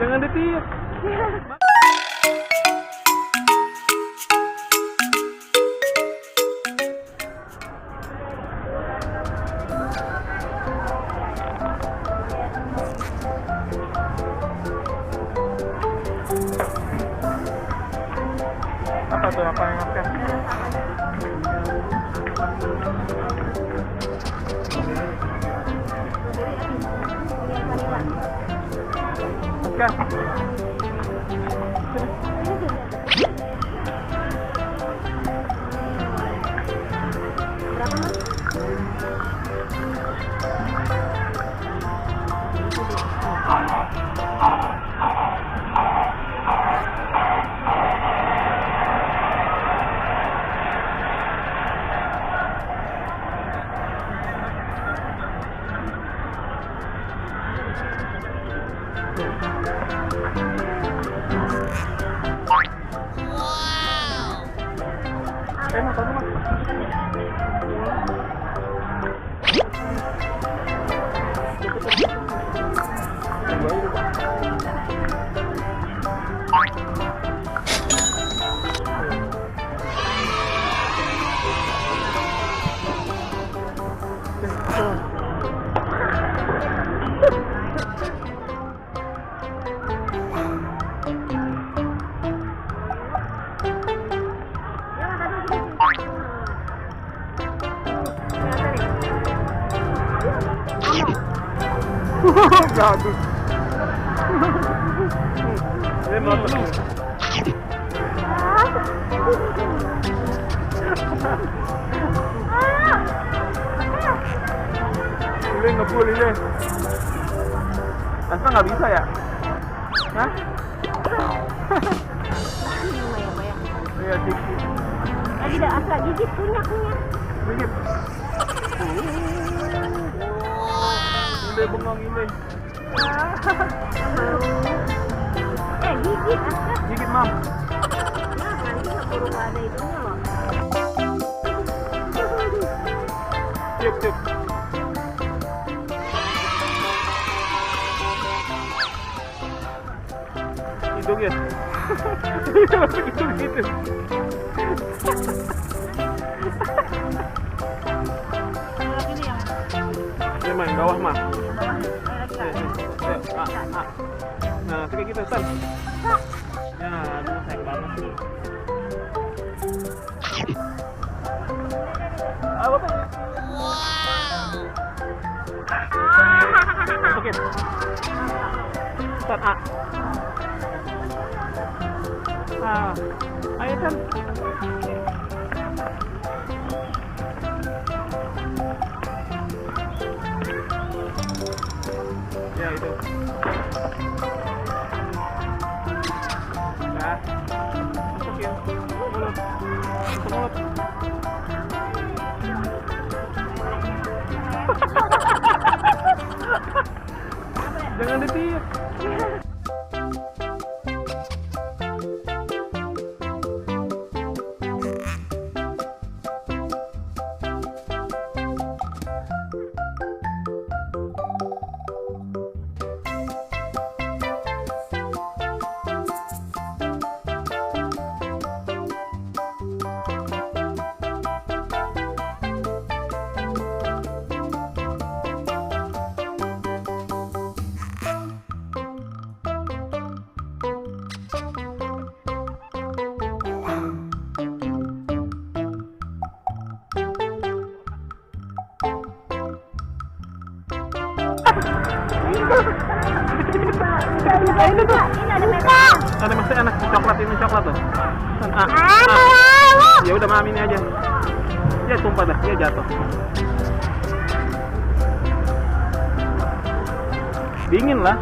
Jangan ditiup. Apa tuh, apa yang akan? Gaduh. Ini nonton. Ini ngebul ini. Asma nggak bisa ya? Hah? Iya gigit. Lagi dah asal gigit punya. Gigit. Ini bengong ini. Gigit asal. Gigit mam. Nah, nanti nggak perlu ada itunya loh. Tiup. Hidung ya? Gitu. Ini main bawah mah. Nah, kayak gitu San. Ya, aduh sayang banget sih. Apa tuh? Oke. San A. Ayo San. Ya itu. Nah, masukin mulut. Mulut. Jangan ditiup. Ini tuh, ini ada merah. Ada masih enak coklat ini coklat tuh. Ya udah mami ini aja. Ya tumpah dah, dia jatuh. Dingin lah.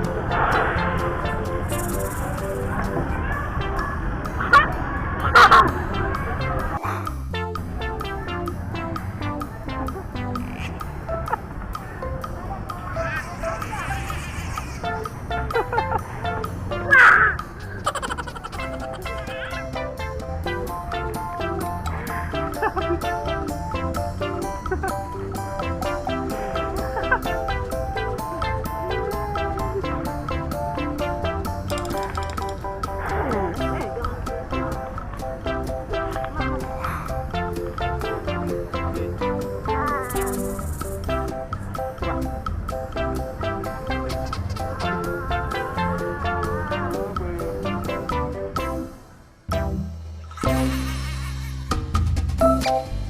Tan.